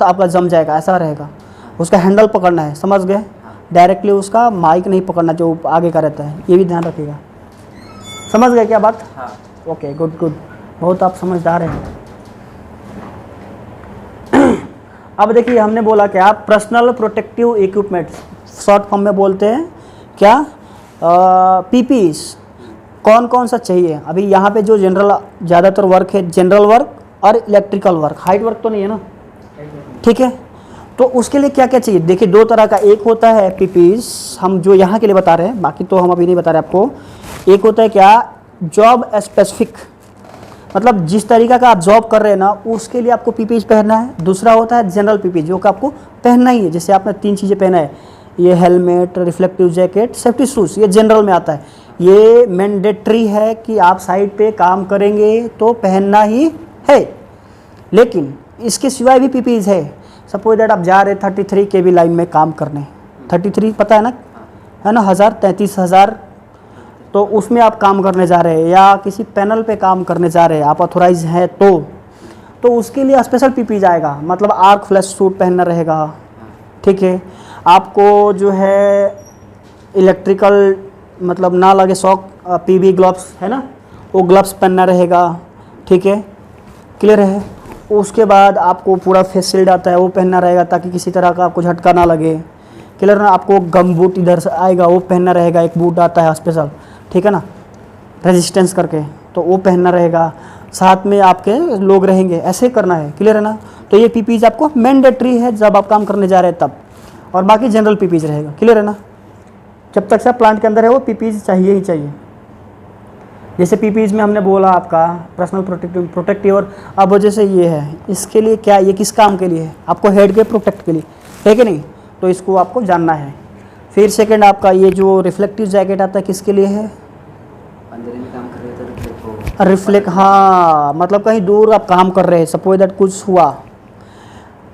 हाथ आपका जम जाएगा, ऐसा रहेगा। उसका हैंडल पकड़ना है, समझ गए, डायरेक्टली उसका माइक नहीं पकड़ना जो आगे का रहता है, ये भी ध्यान रखिएगा। समझ गए क्या बात? हाँ। ओके, गुड गुड, बहुत आप समझदार हैं। अब देखिए हमने बोला क्या, personal protective equipments, short form में बोलते हैं क्या, पीपीईस। कौन कौन सा चाहिए? अभी यहाँ पे जो जनरल ज़्यादातर वर्क है, जनरल वर्क और इलेक्ट्रिकल वर्क, हाइट वर्क तो नहीं है ना, ठीक है। तो उसके लिए क्या क्या चाहिए? देखिए दो तरह का, एक होता है पीपीईस, हम जो यहाँ के लिए बता रहे हैं, बाकी तो हम अभी नहीं बता रहे आपको। एक होता है क्या, जॉब स्पेसिफिक, मतलब जिस तरीका का आप जॉब कर रहे हैं ना उसके लिए आपको पीपीई पहनना है। दूसरा होता है जनरल पीपीई, जो कि आपको पहनना ही है। जैसे आपने 3 चीज़ें पहना है, ये helmet, reflective jacket, safety shoes, ये जनरल में आता है। ये मैंडेटरी है कि आप साइड पे काम करेंगे तो पहनना ही है। लेकिन इसके सिवाय भी पीपीईज है। सपोज दैट आप जा रहे 33 kV लाइन में काम करने, 33 पता है ना, है ना, 33,000, तो उसमें आप काम करने जा रहे हैं, या किसी पैनल पे काम करने जा रहे हैं, आप ऑथोराइज हैं तो उसके लिए स्पेशल पीपी जाएगा, मतलब आर्क फ्लैश सूट पहनना रहेगा, ठीक है। आपको जो है इलेक्ट्रिकल मतलब ना लगे शॉक, पीबी ग्लव्स है ना, वो ग्लव्स पहनना रहेगा, ठीक है, क्लियर है। उसके बाद आपको पूरा फेस शील्ड आता है वो पहनना रहेगा ताकि किसी तरह का आपको झटका ना लगे, क्लियर ना। आपको गम बूट इधर से आएगा वो पहनना रहेगा, एक बूट आता है स्पेशल, ठीक है ना, रेजिस्टेंस करके, तो वो पहनना रहेगा। साथ में आपके लोग रहेंगे, ऐसे करना है, क्लियर है ना। तो ये पीपीज आपको मैंडेटरी है जब आप काम करने जा रहे हैं तब, और बाकी जनरल पीपीज रहेगा, क्लियर है ना। जब तक से प्लांट के अंदर है वो पीपीज चाहिए ही चाहिए। जैसे पीपीज में हमने बोला आपका पर्सनल प्रोटेक्टिव, और अब जैसे ये है, इसके लिए क्या, ये किस काम के लिए है? आपको हेड के प्रोटेक्ट के लिए, है कि नहीं, तो इसको आपको जानना है। फिर सेकंड आपका ये जो रिफ्लेक्टिव जैकेट आता है किसके लिए है? अंधेरे में काम कर रहे तो रिफ्लेक्ट हो, रिफ्लेक्ट, हाँ, मतलब कहीं दूर आप काम कर रहे हैं, सपोज दैट कुछ हुआ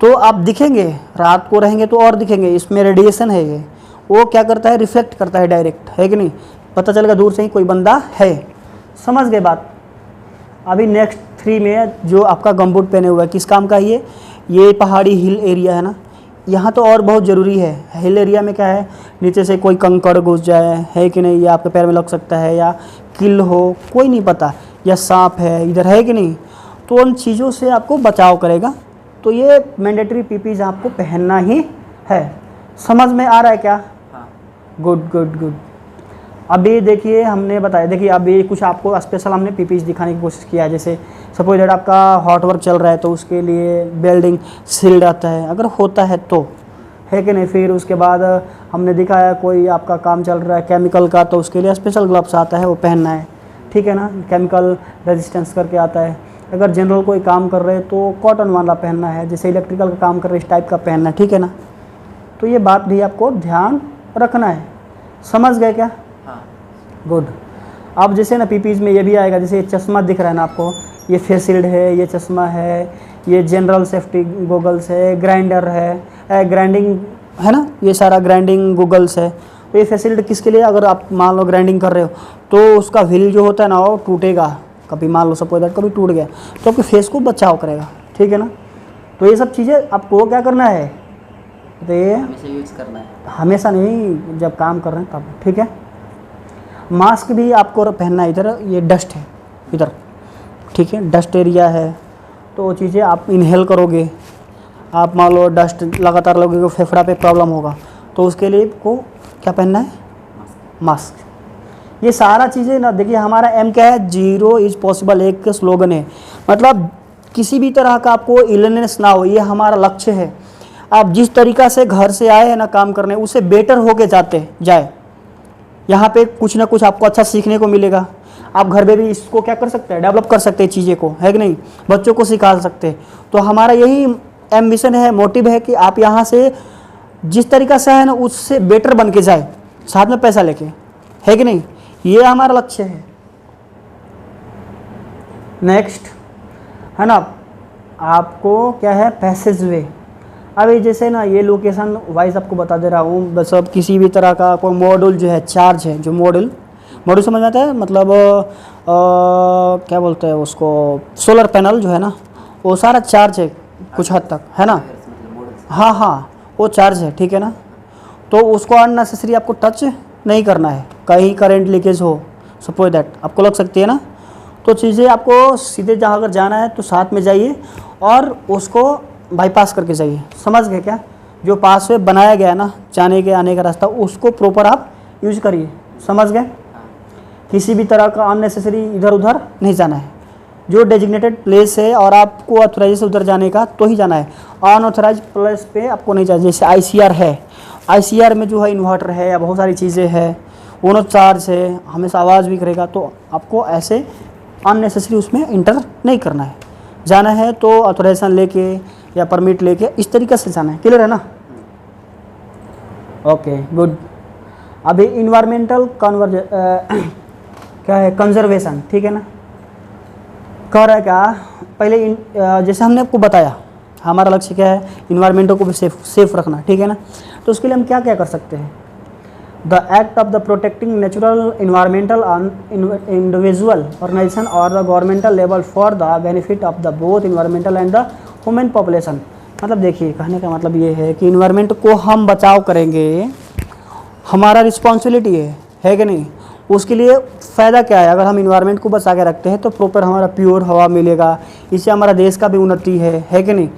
तो आप दिखेंगे, रात को रहेंगे तो और दिखेंगे, इसमें रेडिएशन है, ये वो क्या करता है, रिफ्लेक्ट करता है डायरेक्ट, है कि नहीं, पता चलेगा दूर से ही कोई बंदा है। समझ गए बात? अभी नेक्स्ट 3 में जो आपका गमबूट पहने हुआ है किस काम का ये पहाड़ी हिल एरिया है ना, यहाँ तो और बहुत ज़रूरी है। हिल एरिया में क्या है, नीचे से कोई कंकड़ घुस जाए, है कि नहीं, या आपके पैर में लग सकता है, या किल हो, कोई नहीं पता, या सांप है इधर, है कि नहीं, तो उन चीज़ों से आपको बचाव करेगा। तो ये मैंडेटरी पीपीज आपको पहनना ही है। समझ में आ रहा है क्या? Good good good. अभी देखिए हमने बताया, देखिए अभी कुछ आपको स्पेशल हमने पीपीज दिखाने की कोशिश किया है। जैसे सपोज दैट आपका हॉट वर्क चल रहा है तो उसके लिए वेल्डिंग शील्ड आता है, अगर होता है तो, है कि नहीं। फिर उसके बाद हमने दिखाया कोई आपका काम चल रहा है केमिकल का, तो उसके लिए स्पेशल ग्लव्स आता है, वो पहनना है, ठीक है ना, केमिकल रेजिस्टेंस करके आता है। अगर जनरल कोई काम कर रहे हैं तो कॉटन वाला पहनना है, जैसे इलेक्ट्रिकल का काम कर रहे इस टाइप का पहनना है, ठीक है ना। तो ये बात भी आपको ध्यान रखना है। समझ गए क्या? गुड। अब जैसे ना पीपीज में ये भी आएगा, जैसे चश्मा दिख रहा है ना आपको, ये फेस शील्ड है, ये चश्मा है, ये जनरल सेफ्टी गोगल्स है, ग्राइंडर है, ग्राइंडिंग है ना, ये सारा ग्राइंडिंग गोगल्स है। तो ये फेस शील्ड किसके लिए? अगर आप मान लो ग्राइंडिंग कर रहे हो तो उसका व्हील जो होता है ना वो टूटेगा, कभी मान लो सपोज दैट कभी टूट गया तो आपके फेस को बचाव करेगा, ठीक है ना। तो ये सब चीज़ें आपको क्या करना है, तो ये हमेशा यूज करना है, हमेशा नहीं, जब काम कर रहे हैं तब, ठीक है। मास्क भी आपको पहनना है, इधर ये डस्ट है इधर, ठीक है, डस्ट एरिया है, तो वो चीज़ें आप इनहेल करोगे, आप मान लो डस्ट लगातार लोगे तो फेफड़ा पे प्रॉब्लम होगा, तो उसके लिए को क्या पहनना है, मास्क। ये सारा चीज़ें ना, देखिए हमारा एम क्या है, 0 इज़ पॉसिबल, एक स्लोगन है, मतलब किसी भी तरह का आपको इलनेस ना हो, ये हमारा लक्ष्य है। आप जिस तरीक़ा से घर से आए हैं ना काम करने, उससे बेटर होके जाए, यहाँ पे कुछ ना कुछ आपको अच्छा सीखने को मिलेगा। आप घर में भी इसको क्या कर सकते हैं, डेवलप कर सकते हैं चीज़ें को, है कि नहीं, बच्चों को सिखा सकते हैं। तो हमारा यही एम्बिशन है, मोटिव है कि आप यहाँ से जिस तरीक़ा से है ना उससे बेटर बन के जाए, साथ में पैसा लेके, है कि नहीं, ये हमारा लक्ष्य है। नेक्स्ट है ना, आपको क्या है, पैसेज वे। अभी जैसे ना ये लोकेशन वाइज आपको बता दे रहा हूँ, बस अब किसी भी तरह का कोई मॉड्यूल जो है, चार्ज है, जो मॉड्यूल समझ में आता है, मतलब क्या बोलते हैं उसको, सोलर पैनल जो है ना, वो सारा चार्ज है कुछ हद तक, है ना, हाँ हाँ वो चार्ज है, ठीक है ना। तो उसको अननेसेसरी आपको टच नहीं करना है, कहीं करंट लीकेज हो सपोज दैट आपको लग सकती है ना। तो चीज़ें आपको सीधे जहाँ अगर जाना है तो साथ में जाइए और उसको बाईपास करके जाइए, समझ गए क्या। जो पासवे बनाया गया है ना जाने के आने का रास्ता, उसको प्रॉपर आप यूज करिए, समझ गए। किसी भी तरह का अननेसेसरी इधर उधर नहीं जाना है। जो डेजिग्नेटेड प्लेस है और आपको ऑथोराइज उधर जाने का तो ही जाना है, अनऑथोराइज प्लेस पे आपको नहीं जाना। जैसे आईसीआर है, आईसीआर में जो है इन्वर्टर है या बहुत सारी चीज़ें हैं, वो चार्ज है, हमेशा आवाज़ भी करेगा, तो आपको ऐसे अननेसेसरी उसमें इंटर नहीं करना है। जाना है तो ऑथोराइजेशन लेके या परमिट लेके इस तरीके से जाना है, क्लियर है ना। Okay good. अभी इन्वायरमेंटल क्या है, कंजर्वेशन, ठीक है ना। कह रहा है क्या, पहले जैसे हमने आपको बताया हमारा लक्ष्य क्या है, इन्वायरमेंट को भी सेफ रखना, ठीक है ना। तो उसके लिए हम क्या क्या कर सकते हैं। The act of the protecting natural environmental individual organisation और the governmental level for the benefit of the both environmental and the human population. मतलब देखिए कहने का मतलब ये है कि इन्वायरमेंट को हम बचाव करेंगे, हमारा रिस्पॉन्सिबिलिटी है कि नहीं। उसके लिए फ़ायदा क्या है, अगर हम इन्वायरमेंट को बचा के रखते हैं तो प्रॉपर हमारा प्योर हवा मिलेगा, इससे हमारा देश का भी उन्नति है कि नहीं,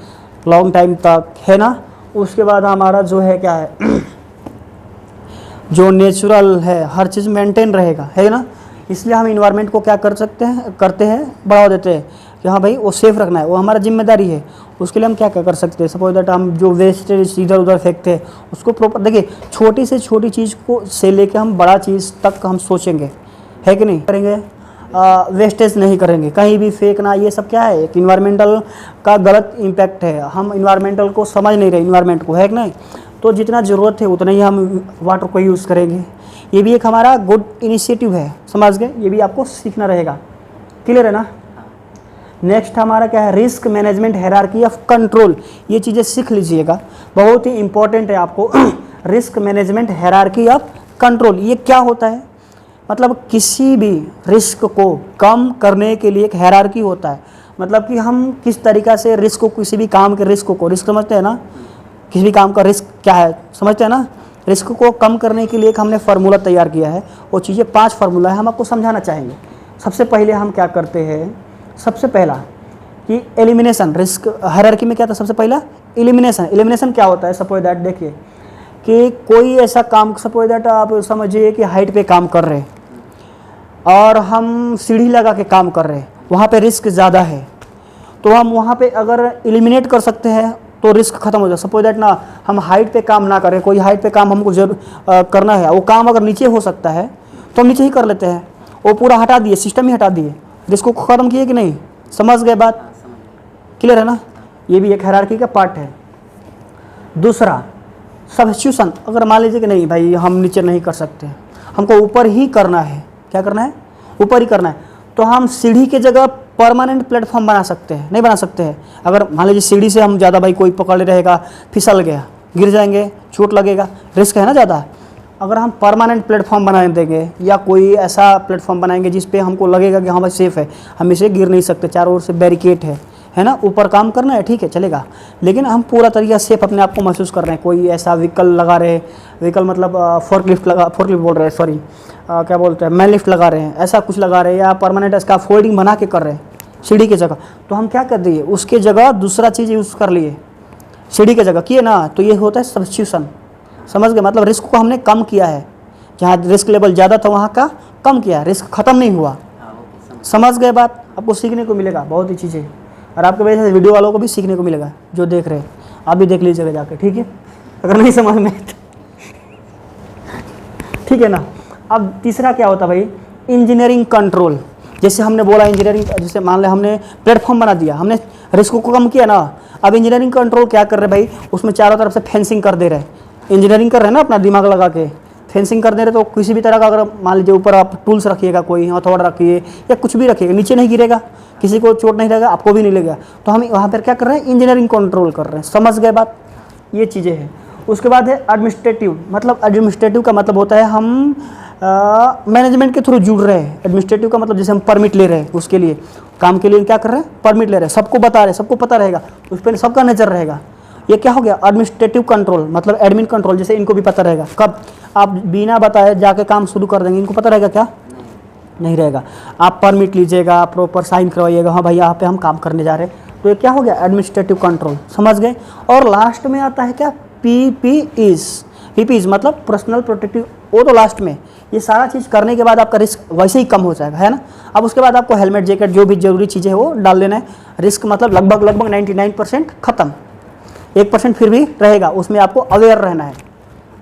लॉन्ग टाइम तक, है ना। उसके बाद हमारा जो है क्या है जो नेचुरल है हर चीज़ मेंटेन रहेगा, है ना। इसलिए हम इन्वायरमेंट को क्या करते हैं बढ़ावा देते हैं कि हाँ भाई वो सेफ रखना है, वो हमारा जिम्मेदारी है। उसके लिए हम क्या क्या कर सकते हैं, सपोज दैट हम जो वेस्टेज इधर उधर फेंकते हैं उसको प्रॉपर, देखिए छोटी से छोटी चीज़ को से लेके हम बड़ा चीज़ तक हम सोचेंगे, है कि नहीं, करेंगे। वेस्टेज नहीं करेंगे, कहीं भी फेंकना, ये सब क्या है, एक इन्वायरमेंटल का गलत इम्पैक्ट है। हम इन्वायरमेंटल को समझ नहीं रहे, इन्वायरमेंट को, है कि नहीं। तो जितना ज़रूरत है उतना ही हम वाटर को यूज़ करेंगे। ये भी एक हमारा गुड इनिशिएटिव है, समझ गए। ये भी आपको सीखना रहेगा, क्लियर है ना। नेक्स्ट हमारा क्या है, risk management hierarchy of control. ये चीज़ें सीख लीजिएगा, बहुत ही इंपॉर्टेंट है आपको। Risk management hierarchy of control, ये क्या होता है, मतलब किसी भी रिस्क को कम करने के लिए एक हायरार्की होता है। मतलब कि हम किस तरीक़ा से रिस्क को, किसी भी काम के रिस्क को, रिस्क समझते हैं ना, किसी भी काम का रिस्क क्या है समझते हैं ना। रिस्क को कम करने के लिए एक हमने फार्मूला तैयार किया है, वो चीज़ें 5 फार्मूला है, हम आपको समझाना चाहेंगे। सबसे पहले हम क्या करते हैं, सबसे पहला कि एलिमिनेशन, रिस्क हायरार्की में क्या था, सबसे पहला एलिमिनेशन। एलिमिनेशन क्या होता है, सपोज दैट देखिए कि कोई ऐसा काम, सपोज दैट आप समझिए कि हाइट पे काम कर रहे हैं और हम सीढ़ी लगा के काम कर रहे हैं, वहाँ पे रिस्क ज़्यादा है, तो हम वहाँ पे अगर एलिमिनेट कर सकते हैं तो रिस्क खत्म हो जाए। सपोज दैट ना हम हाइट पे काम ना करें, कोई हाइट पे काम हमको करना है, वो काम अगर नीचे हो सकता है तो हम नीचे ही कर लेते हैं, वो पूरा हटा दिए, सिस्टम ही हटा दिए, रिस्क को ख़त्म किए कि नहीं, समझ गए बात, क्लियर है ना। ये भी एक हायरार्की का पार्ट है। दूसरा सब्स्टिट्यूशन, अगर मान लीजिए कि नहीं भाई हम नीचे नहीं कर सकते, हमको ऊपर ही करना है, क्या करना है, ऊपर ही करना है, तो हम सीढ़ी के जगह परमानेंट प्लेटफॉर्म बना सकते हैं, नहीं बना सकते हैं। अगर मान लीजिए सीढ़ी से हम ज़्यादा, भाई कोई पकड़ रहेगा, फिसल गया, गिर जाएंगे, चोट लगेगा, रिस्क है ना ज़्यादा। अगर हम परमानेंट प्लेटफॉर्म बना देंगे या कोई ऐसा प्लेटफॉर्म बनाएंगे जिस पे हमको लगेगा कि हाँ भाई सेफ़ है, हम इसे गिर नहीं सकते, चारों ओर से बैरिकेड है ना, ऊपर काम करना है ठीक है चलेगा, लेकिन हम पूरा तरीका सेफ अपने आप को महसूस कर रहे हैं। कोई ऐसा व्हीकल लगा रहे, व्हीकल मतलब फोर्कलिफ्ट बोल रहे हैं, सॉरी क्या बोलते हैं, मैन लिफ्ट लगा रहे हैं, ऐसा कुछ लगा रहे हैं, या परमानेंट इसका फोल्डिंग बना के कर रहे हैं सीढ़ी की जगह, तो हम क्या कर दिए, उसके जगह दूसरा चीज़ यूज़ कर लिए, सीढ़ी की जगह किए ना, तो ये होता है सब्स्टिट्यूशन, समझ गए। मतलब रिस्क को हमने कम किया है, जहाँ रिस्क लेवल ज़्यादा था वहाँ का कम किया, रिस्क ख़त्म नहीं हुआ, समझ गए बात। आपको सीखने को मिलेगा बहुत ही चीज़ें, और आपके वजह से वीडियो वालों को भी सीखने को मिलेगा, जो देख रहे हैं आप भी देख लीजिएगा जाकर, ठीक है, अगर नहीं समझ में ठीक है ना। अब तीसरा क्या होता है भाई, इंजीनियरिंग कंट्रोल। जैसे हमने बोला इंजीनियरिंग, जैसे मान लें हमने प्लेटफॉर्म बना दिया, हमने रिस्क को कम किया ना, अब इंजीनियरिंग कंट्रोल क्या कर रहे भाई, उसमें चारों तरफ से फेंसिंग कर दे रहे, इंजीनियरिंग कर रहे हैं ना, अपना दिमाग लगा के फेंसिंग कर दे रहे, तो किसी भी तरह का अगर मान लीजिए ऊपर आप टूल्स रखिएगा, कोई हथौड़ा रखिए या कुछ भी रखिएगा, नीचे नहीं गिरेगा, किसी को चोट नहीं लगेगा, आपको भी नहीं लगेगा, तो हम वहाँ पर क्या कर रहे हैं, इंजीनियरिंग कंट्रोल कर रहे हैं, समझ गए बात, ये चीज़ें हैं। उसके बाद है एडमिनिस्ट्रेटिव, मतलब एडमिनिस्ट्रेटिव का मतलब होता है हम मैनेजमेंट के थ्रू जुड़ रहे हैं। एडमिनिस्ट्रेटिव का मतलब जैसे हम परमिट ले रहे हैं, उसके लिए काम के लिए क्या कर रहे हैं, परमिट ले रहे हैं, सबको बता रहे हैं, सबको पता रहेगा, उस पर सबका नज़र रहेगा, ये क्या हो गया, एडमिनिस्ट्रेटिव कंट्रोल, मतलब एडमिन कंट्रोल, जैसे इनको भी पता रहेगा। कब आप बिना बताए जाके काम शुरू कर देंगे, इनको पता रहेगा क्या? नहीं रहेगा। आप परमिट लीजिएगा, प्रॉपर साइन करवाइएगा, हाँ भाई यहाँ पे हम काम करने जा रहे हैं, तो ये क्या हो गया, एडमिनिस्ट्रेटिव कंट्रोल, समझ गए। और लास्ट में आता है क्या, पीपीईज। पीपीईज मतलब पर्सनल प्रोटेक्टिव, वो तो लास्ट में। ये सारा चीज़ करने के बाद आपका रिस्क वैसे ही कम हो जाएगा, है ना। अब उसके बाद आपको हेलमेट, जैकेट, जो भी जरूरी चीज़ें हैं वो डाल लेना है। रिस्क मतलब लगभग 99% खत्म, 1% फिर भी रहेगा, उसमें आपको अवेयर रहना है।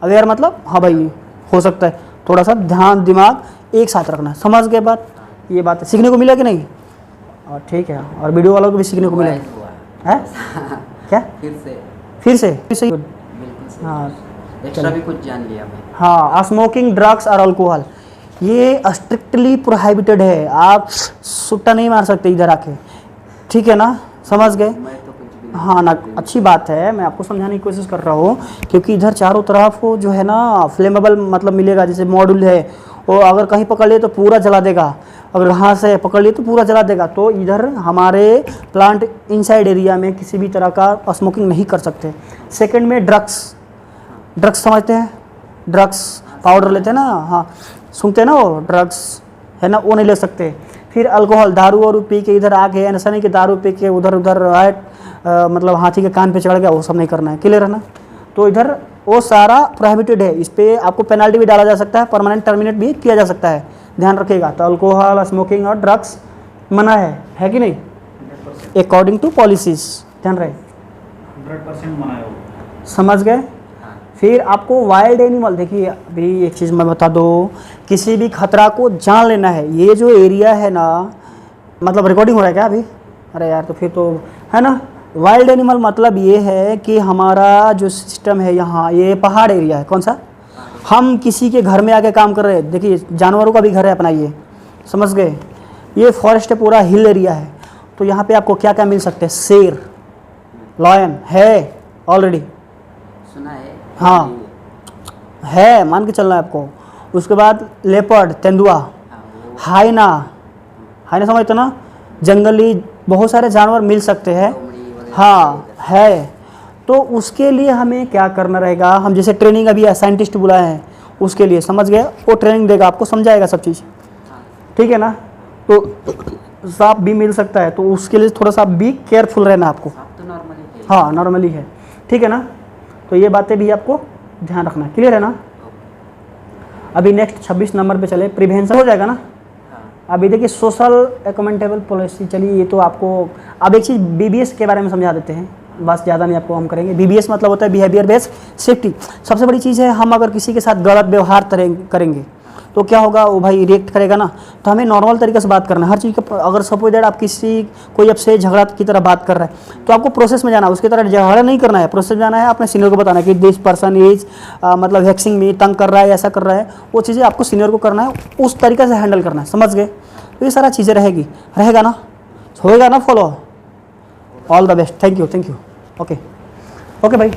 अवेयर मतलब हाँ भाई हो सकता है, थोड़ा सा ध्यान दिमाग एक साथ रखना, समझ गए बात। ये बात सीखने को मिला कि नहीं? और ठीक है, और वीडियो वालों को भी सीखने को मिला है क्या? फिर से बिल्कुल सही। हाँ, एक्स्ट्रा भी कुछ जान लिया मैं। हाँ, स्मोकिंग, ड्रग्स और अल्कोहल ये स्ट्रिक्टली प्रोहिबिटेड है। आप सुट्टा नहीं मार सकते इधर आके, ठीक है ना, समझ गए। मैं तो कुछ भी नहीं हाँ ना, अच्छी बात है, मैं आपको समझाने की कोशिश कर रहा हूँ, क्योंकि इधर चारों तरफ वो जो है ना फ्लेमेबल मतलब मिलेगा, जैसे मॉड्यूल है, वो अगर कहीं पकड़ लिए तो पूरा जला देगा, अगर यहाँ से पकड़ लिए तो पूरा जला देगा। तो इधर हमारे प्लांट इनसाइड एरिया में किसी भी तरह का स्मोकिंग नहीं कर सकते। सेकंड में ड्रग्स समझते हैं, ड्रग्स पाउडर लेते हैं ना, हाँ सुनते हैं ना, वो ड्रग्स है ना, वो नहीं ले सकते। फिर अल्कोहल, दारू और पी के इधर आ गए, ऐसा नहीं कि दारू पी के उधर मतलब हाथी के कान पे चढ़ गया, वो सब नहीं करना है, क्लियर है ना। तो इधर वो सारा प्रोहिबिटेड है, इस पर आपको पेनल्टी भी डाला जा सकता है, परमानेंट टर्मिनेट भी किया जा सकता है, ध्यान रखिएगा। तो अल्कोहल, स्मोकिंग और ड्रग्स मना है कि नहीं, अकॉर्डिंग टू पॉलिसीज, ध्यान रहे, 100% मना है वो। समझ गए। फिर आपको वाइल्ड एनिमल, देखिए अभी एक चीज़ मैं बता दूँ, किसी भी खतरा को जान लेना है। ये जो एरिया है ना, मतलब रिकॉर्डिंग हो रहा है क्या अभी? अरे यार, तो फिर तो है ना। वाइल्ड एनिमल मतलब ये है कि हमारा जो सिस्टम है यहाँ, ये पहाड़ एरिया है। कौन सा? हम किसी के घर में आके काम कर रहे हैं। देखिए जानवरों का भी घर है अपना, ये समझ गए। ये फॉरेस्ट है, पूरा हिल एरिया है, तो यहाँ पे आपको क्या क्या मिल सकते हैं, शेर, लॉयन है ऑलरेडी, सुना है। हाँ है, मान के चलना है आपको। उसके बाद लेपर्ड, तेंदुआ, हाइना समझते ना, जंगली बहुत सारे जानवर मिल सकते हैं, हाँ है। तो उसके लिए हमें क्या करना रहेगा, हम जैसे ट्रेनिंग अभी साइंटिस्ट बुलाए हैं उसके लिए, समझ गए, वो ट्रेनिंग देगा आपको, समझाएगा सब चीज़, ठीक है ना। तो सांप भी मिल सकता है, तो उसके लिए थोड़ा सा भी केयरफुल रहना आपको। तो नॉर्मली है। हाँ नॉर्मली है, ठीक है ना। तो ये बातें भी आपको ध्यान रखना, क्लियर है ना। अभी नेक्स्ट 26 नंबर पे चले, प्रिवेंशन हो जाएगा ना। अभी देखिए सोशल अकोमेंटेबल पॉलिसी, चलिए ये तो आपको, अब एक चीज़ बीबीएस के बारे में समझा देते हैं, बस ज़्यादा नहीं आपको हम करेंगे। बीबीएस मतलब होता है बिहेवियर बेस्ड सेफ्टी। सबसे बड़ी चीज़ है, हम अगर किसी के साथ गलत व्यवहार करेंगे तो क्या होगा, वो भाई रिएक्ट करेगा ना। तो हमें नॉर्मल तरीके से बात करना है हर चीज़ का। अगर सपोज दैट आप कोई आपसे झगड़ा की तरह बात कर रहा है, तो आपको प्रोसेस में जाना है, उसकी तरह झगड़ा नहीं करना है, प्रोसेस में जाना है, अपने सीनियर को बताना है कि दिस पर्सन इज मतलब वैक्सिंग में तंग कर रहा है, ऐसा कर रहा है, वो चीज़ें आपको सीनियर को करना है, उस तरीके से हैंडल करना है, समझ गए। तो ये सारा चीज़ें रहेगा ना, होएगा ना follow. All the best, thank you okay भाई।